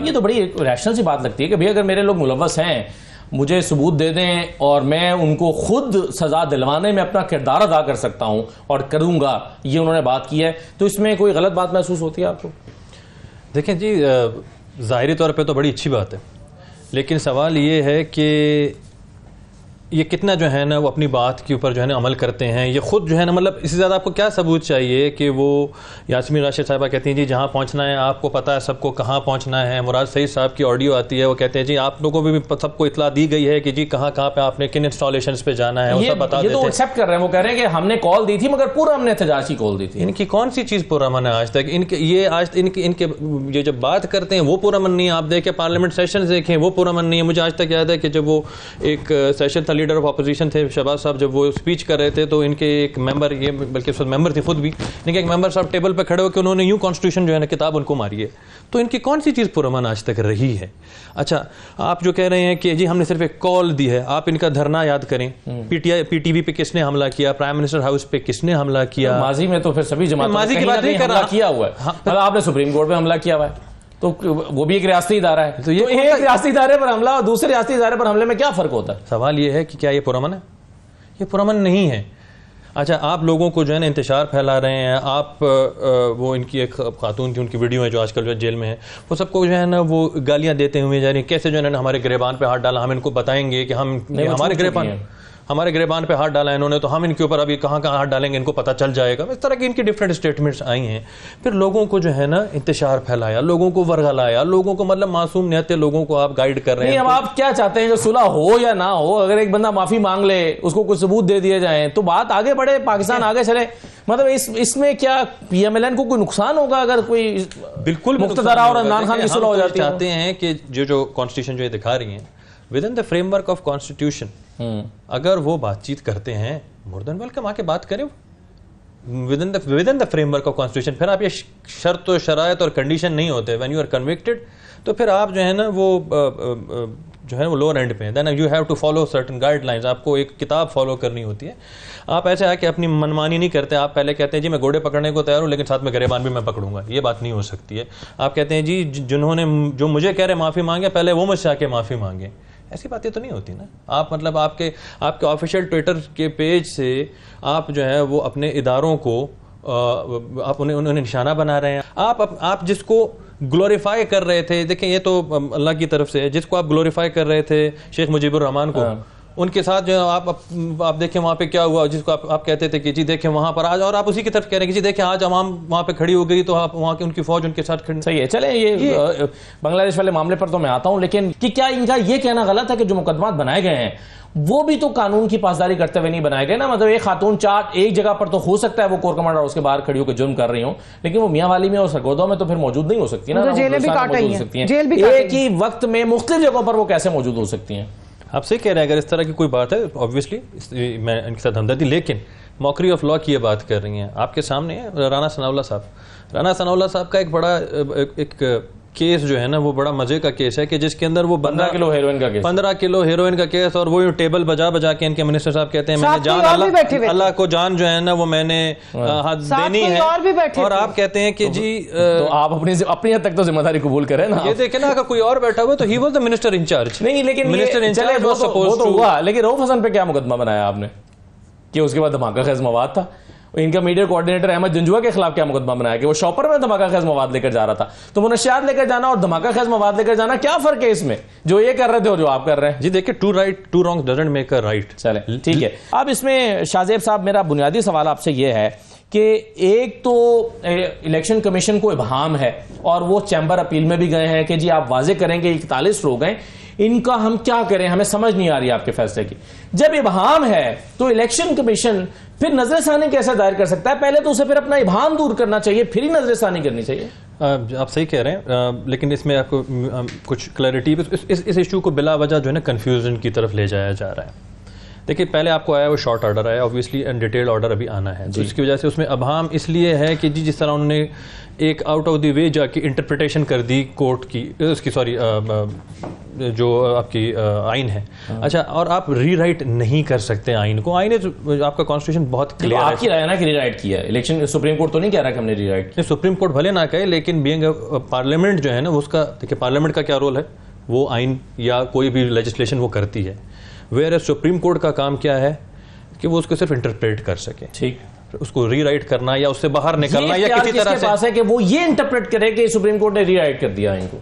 ये तो बड़ी रैशनल सी बात लगती है कि भाई अगर मेरे लोग मुलव्वस हैं, मुझे सबूत दे दें और मैं उनको खुद सजा दिलवाने में अपना किरदार अदा कर सकता हूं और करूंगा, ये उन्होंने बात की है, तो इसमें कोई गलत बात महसूस होती है आपको? देखें जी, ज़ाहिरी तौर पे तो बड़ी अच्छी बात है, लेकिन सवाल ये है कि ये कितना जो है ना वो अपनी बात के ऊपर जो है ना अमल करते हैं। ये खुद जो है ना, मतलब इससे ज़्यादा आपको क्या सबूत चाहिए कि वो यास्मीन राशिद साहिबा कहती हैं जी जहाँ पहुँचना है आपको पता है सबको कहाँ पहुँचना है। मुराद सईद साहब की ऑडियो आती है, वो कहते हैं जी आप लोगों को भी सबको इतला दी गई है कि जी कहाँ पे आपने किन इंस्टॉलेशन पे जाना है, वो सब बता देते हैं। तो एक्सेप्ट कर रहे हैं, वो कह रहे हैं कि हमने कॉल दी थी मगर पूरा हमने एहतजाज की कॉल दी थी। इनकी कौन सी चीज़ पुरअमन है आज तक? इनके ये जब बात करते हैं वो पुरअमन नहीं है। आप देखें पार्लियामेंट सेशन देखें वो पुरअमन नहीं है। मुझे आज तक याद है कि जब वो एक सेशन था, लीडर ऑफ अपोजिशन थे शहबाज साहब, जब वो स्पीच कर रहे थे तो इनके एक मेंबर, ये बल्कि उस मेंबर थे खुद भी, इनके एक मेंबर साहब टेबल पे खड़े होकर उन्होंने यूं कॉन्स्टिट्यूशन जो है ना किताब उनको मारी है। तो इनकी कौन सी चीज़ पुरअमन आज तक रही है? अच्छा, आप जो कह रहे हैं कि जी हमने सिर्फ एक कॉल दी है, आप इनका धरना याद करें, पीटीवी पे किसने हमला किया, प्राइम मिनिस्टर हाउस पे किसने हमला किया? माजी में तो फिर सभी जमात माजी की बात नहीं कर रहा, किया हुआ है। मतलब आपने सुप्रीम कोर्ट पे हमला किया हुआ है, तो वो भी एक रियासती इदारा है। तो ये एक रियासती इदारे पर हमला और दूसरे रियासती इदारे पर हमले में क्या फर्क होता है? सवाल ये है कि क्या ये पुरअमन है? ये पुरअमन नहीं है। अच्छा, आप लोगों को जो है ना इंतशार फैला रहे हैं। आप वो इनकी एक खातून थी, उनकी वीडियो है जो आजकल जो जेल में है, वो सबको जो है ना वो गालियां देते हुए जा रही हैं, कैसे जो है ना हमारे गिरेबान पे हाथ डाला, हम इनको बताएंगे कि हम हमारे गिरेबान पे हाथ डाला इन्होंने, तो हम इनके ऊपर अभी कहाँ हाथ डालेंगे इनको पता चल जाएगा। इस तरह की इनकी डिफरेंट स्टेटमेंट्स आई हैं। फिर लोगों को जो है ना इंतशार फैलाया, लोगों को वर्गलाया, लोगों को मतलब मासूम निहत्ते लोगों को आप गाइड कर रहे हैं। अब आप क्या चाहते हैं, जो सुलह हो या ना हो, अगर एक बंदा माफी मांग ले, उसको कुछ सबूत दे दिए जाए तो बात आगे बढ़े, पाकिस्तान आगे चले। मतलब इसमें क्या पीएमएलएन को कोई नुकसान होगा अगर कोई बिल्कुल मुक्तदरा और इमरान खान की सुलह हो जाती है? चाहते हैं कि जो कॉन्स्टिट्यूशन जो दिखा रही है with in the framework of constitution, अगर वो बातचीत करते हैं मोर देन वेलकम, आके बात करें with in the framework of constitution. फिर आप ये शर्त और शरायत और कंडीशन नहीं होते। व्हेन यू आर कन्विक्टेड तो फिर आप जो है ना वो जो है वो लोअर एंड पे, then you have to follow certain guidelines. आपको एक किताब फॉलो करनी होती है। आप ऐसे आके अपनी मनमानी नहीं करते। आप पहले कहते हैं जी मैं घोड़े पकड़ने को तैयार हूँ लेकिन साथ में गिरेबान भी मैं पकड़ूंगा, ये बात नहीं हो सकती है। आप कहते हैं जी जिन्होंने जो मुझे कह रहे माफ़ी मांगे पहले वो मुझसे आके माफ़ी मांगे, ऐसी बातें तो नहीं होती ना। आप मतलब आपके ऑफिशियल ट्विटर के पेज से आप जो है वो अपने इदारों को आप उन्हें निशाना बना रहे हैं। आप जिसको ग्लोरीफाई कर रहे थे, देखें ये तो अल्लाह की तरफ से है, जिसको आप ग्लोरीफाई कर रहे थे शेख मुजीबुर रहमान को, उनके साथ जो आप देखें वहाँ पे क्या हुआ, जिसको आप कहते थे कि जी देखें वहाँ पर आज, और आप उसी की तरफ कह रहे हैं कि जी देखें आज आवाम वहाँ पे खड़ी हो गई तो आप वहाँ की उनकी फौज उनके साथ खड़ी। सही है, चले ये बांग्लादेश वाले मामले पर तो मैं आता हूँ, लेकिन कि क्या इनका ये कहना गलत है कि जो मुकदमात बनाए गए हैं वो भी तो कानून की पासदारी करते हुए नहीं बनाए गए ना? मतलब एक खातून एक जगह पर तो हो सकता है वो कोर कमांडर उसके बाहर खड़ी होकर जुर्म कर रही हो, लेकिन वो मियां वाली में और सरगोदा में तो फिर मौजूद नहीं हो सकती ना, जेल भी काट रही हैं। एक ही वक्त में मुख्तलिफ जगहों पर वो कैसे मौजूद हो सकती हैं? आप सही कह रहे हैं। अगर इस तरह की कोई बात है ऑब्वियसली मैं इनके साथ हमदर्दी, लेकिन मॉकरी ऑफ लॉ की ये बात कर रही हैं। आपके सामने है राना सनाउल्लाह साहब। राना सनाउल्लाह साहब का एक बड़ा एक केस जो है ना वो बड़ा मजे का केस है कि जिसके अंदर वो 15 किलो हेरोइन का केस, 15 किलो हेरोइन का केस, और वो टेबल बजा के इनके मिनिस्टर साहब कहते हैं मैंने जान अल्लाह को जान जो है ना वो मैंने देनी है, और आप कहते हैं कि जी तो आप अपनी हद तक तो जिम्मेदारी कबूल करें ना। ये देखे ना अगर कोई और बैठा हुआ तो ही वाज द मिनिस्टर इंचार्ज। नहीं, लेकिन मिनिस्टर इंचार्ज वो सपोज तो हुआ, लेकिन रऊफ हसन पे क्या मुकदमा बनाया आपने कि उसके बाद धमाका खेज मवाद था? इनका मीडिया कोऑर्डिनेटर अहमद जंजुआ के खिलाफ क्या मुकदमा बनाया कि वो शॉपर में धमाका खेज मवाद लेकर जा रहा था? तो मुनशियात लेकर जाना और धमाका खेज मवाद लेकर जाना क्या फर्क है इसमें, जो ये कर रहे थे और जो आप कर रहे हैं? जी देखिए, two wrong doesn't make a right. चले ठीक है। अब इसमें शाहजेब साहब मेरा बुनियादी सवाल आपसे ये है कि एक तो इलेक्शन कमीशन को इब्हाम है और वो चैम्बर अपील में भी गए हैं कि जी आप वाजे करेंगे 41 लोग हैं, इनका हम क्या करें, हमें समझ नहीं आ रही आपके फैसले की। जब इब्हाम है तो इलेक्शन कमीशन फिर नजरसानी कैसे दायर कर सकता है? पहले तो उसे फिर अपना इब्हाम दूर करना चाहिए, फिर ही नजरसानी करनी चाहिए। आप सही कह रहे हैं, लेकिन इसमें आपको कुछ क्लैरिटी, इस इशू को बिला वजह जो है ना कन्फ्यूजन की तरफ ले जाया जा रहा है। देखिए पहले आपको आया वो शॉर्ट ऑर्डर आया, ऑब्वियसली एंड डिटेल्ड ऑर्डर अभी आना है, तो इसकी वजह से उसमें अभाम इसलिए है कि जी जिस तरह उन्होंने एक आउट ऑफ द वे जाके इंटरप्रिटेशन कर दी कोर्ट की, उसकी सॉरी जो आपकी आइन है। अच्छा, और आप रीराइट नहीं कर सकते आइन को। आइन आपका कॉन्स्टिट्यूशन बहुत क्लियर है। आपकी राय ना कि रीराइट किया है, इलेक्शन सुप्रीम कोर्ट तो नहीं कह रहा कि हमने रीराइट किया। सुप्रीम कोर्ट भले ना कहे, लेकिन बीइंग पार्लियामेंट जो है ना, उसका देखिए पार्लियामेंट का क्या रोल है, वो आइन या कोई भी लेजिस्लेशन वो करती है। वेयर सुप्रीम कोर्ट का काम क्या है कि वो उसको सिर्फ इंटरप्रेट कर सके। ठीक, उसको रीराइट करना या उससे बाहर निकलना या किसी तरह से पास है कि वो ये इंटरप्रेट करे कि सुप्रीम कोर्ट ने रीराइट कर दिया इनको।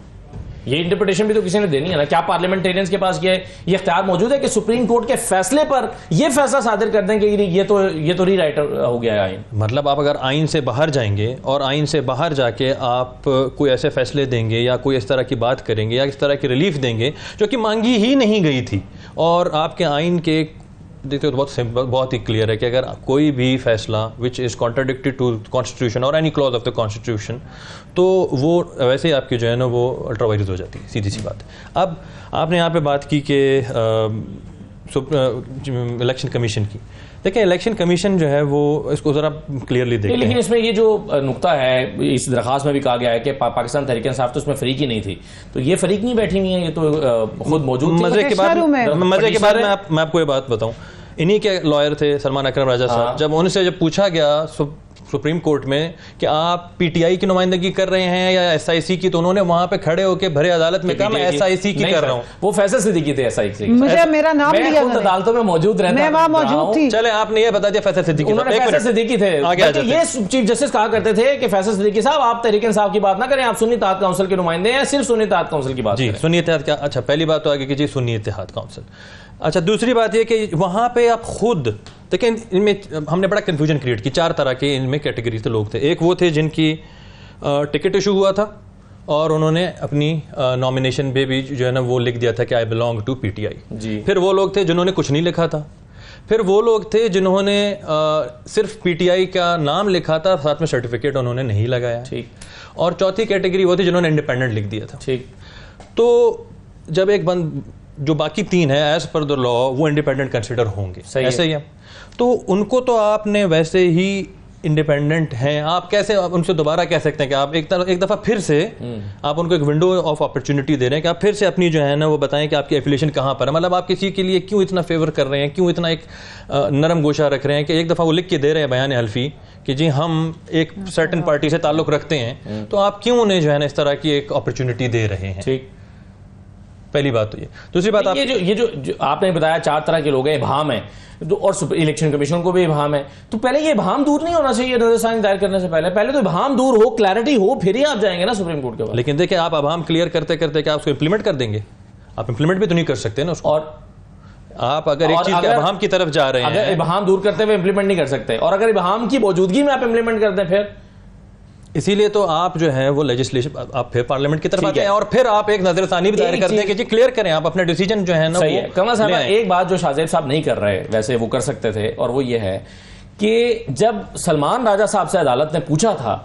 ये इंटरप्रिटेशन भी तो किसी ने देनी है ना। क्या पार्लियामेंटेरियंस के पास ये इख्तियार मौजूद है कि सुप्रीम कोर्ट के फैसले पर ये फैसला सादिर कर दें कि ये तो रीराइट हो गया है आइन? मतलब आप अगर आइन से बाहर जाएंगे और आइन से बाहर जाके आप कोई ऐसे फैसले देंगे या कोई इस तरह की बात करेंगे या इस तरह की रिलीफ देंगे जो कि मांगी ही नहीं गई थी, और आपके आइन के देखते हो तो बहुत ही क्लियर है कि अगर कोई भी फैसला which is contradicted to constitution और any clause of the constitution, तो वो वैसे ही आपकी जो है ना वो अल्ट्रावायरस हो जाती है, सीधी सी बात है। अब आपने यहाँ पे बात की कि इलेक्शन कमीशन की। देखिए इलेक्शन कमीशन जो है वो इसको ज़रा क्लियरली देखते हैं। लेकिन इसमें ये जो नुक्ता है, इस दरखास्त में भी कहा गया है कि पाकिस्तान तहरीक इंसाफ तो उसमें फरीक ही नहीं थी, तो ये फरीक नहीं बैठी हुई है, ये तो खुद मौजूद थी। मजे के बाद मैं आपको ये बात बताऊं, इन्हीं के लॉयर थे सलमान अकरम राजा साहब। जब उनसे जब पूछा गया सुप्रीम कोर्ट में कि आप पीटीआई की नुमाइंदगी कर रहे हैं या एसआईसी की, तो उन्होंने वहां पे खड़े होकर भरे अदालत में कहा मैं एसआईसी की कर रहा हूं। वो फैसल सिद्दीकी थे एसआईसी। मुझे मेरा नाम लिया, अदालतों में मौजूद रहता, मैं वहां मौजूद थी। चले आपने ये बता दिया फैसल सिद्दीकी फैसल सिद्दीकी थे। ये चीफ जस्टिस कहा करते थे कि फैसल सिद्दीकी साहब आप तहरीक इंसाफ की बात ना करें, आप सुन्नी इत्तेहाद काउंसिल के नुमाइंदे हैं, सिर्फ सुन्नी इत्तेहाद काउंसिल की बात जी, सुन्नी इत्तेहाद क्या। अच्छा, पहली बात तो आगे की जी सुन्नी इत्तेहाद काउंसिल। अच्छा, दूसरी बात ये कि वहां पे आप खुद देखिए, इनमें हमने बड़ा कंफ्यूजन क्रिएट की। 4 तरह के इनमें कैटेगरी के लोग थे। एक वो थे जिनकी टिकट इशू हुआ था और उन्होंने अपनी नॉमिनेशन पे भी जो है ना वो लिख दिया था कि आई बिलोंग टू पीटीआई। फिर वो लोग थे जिन्होंने कुछ नहीं लिखा था। फिर वो लोग थे जिन्होंने सिर्फ पीटीआई का नाम लिखा था, साथ में सर्टिफिकेट उन्होंने नहीं लगाया। ठीक। और चौथी कैटेगरी वो थी जिन्होंने इंडिपेंडेंट लिख दिया था। ठीक। तो जब एक बंद जो बाकी 3 है एज पर द लॉ वो इंडिपेंडेंट कंसिडर होंगे, ऐसे ही है, तो उनको तो आपने वैसे ही इंडिपेंडेंट हैं, आप कैसे उनसे दोबारा कह सकते हैं कि आप एक दफ़ा फिर से आप उनको एक विंडो ऑफ अपॉर्चुनिटी दे रहे हैं कि आप फिर से अपनी जो है ना वो बताएं कि आपकी एफिलिएशन कहाँ पर है। मतलब आप किसी के लिए क्यों इतना फेवर कर रहे हैं, क्यों इतना एक नरम गोशा रख रहे हैं कि एक दफ़ा वो लिख के दे रहे हैं बयान हल्फी कि जी हम एक सर्टेन पार्टी से ताल्लुक़ रखते हैं, तो आप क्यों उन्हें जो है ना इस तरह की एक अपॉर्चुनिटी दे रहे हैं। ठीक, पहली बात तो ये। दूसरी बात आप ये जो आपने बताया 4 तरह के लोग हैं, इबहम है, और इलेक्शन कमीशन को भी इबहम है, तो पहले ये इबहम दूर नहीं होना चाहिए नजरसानी दायर करने से पहले तो इबहम दूर हो, क्लैरिटी हो, फिर ही आप जाएंगे ना सुप्रीम कोर्ट के पास। लेकिन देखिए आप इबहम क्लियर करते करते क्या उसको इंप्लीमेंट कर देंगे? आप इंप्लीमेंट भी तो नहीं कर सकते ना उसको। और आप अगर एक चीज के इबहम की तरफ जा रहे हैं, अगर इबहम दूर करते हुए इंप्लीमेंट नहीं कर सकते, और अगर इबहम की मौजूदगी में आप इंप्लीमेंट करते हैं, फिर इसीलिए तो आप जो है वो लेजिस्लेशन आप फिर पार्लियामेंट की तरफ आते हैं और फिर आप एक नजरसानी भी दायर करते हैं कि जी क्लियर करें आप अपने डिसीजन जो है ना। सही है। कमल साहब, एक बात जो शाहजेब साहब नहीं कर रहे, वैसे वो कर सकते थे, और वो ये है कि जब सलमान राजा साहब से अदालत ने पूछा था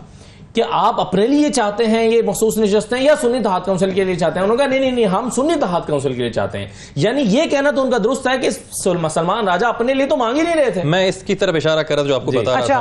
कि आप अपने लिए चाहते हैं ये मखसूस नशस्तें या सुन्नी इत्तेहाद काउंसिल के लिए चाहते हैं, उन्होंने कहा नहीं, हम सुन्नी इत्तेहाद काउंसिल के लिए चाहते हैं। यानी ये कहना तो उनका दुरुस्त है कि सलमान राजा अपने लिए तो मांग ही नहीं रहे थे। मैं इसकी तरफ इशारा कर रहा जो आपको बता रहा था।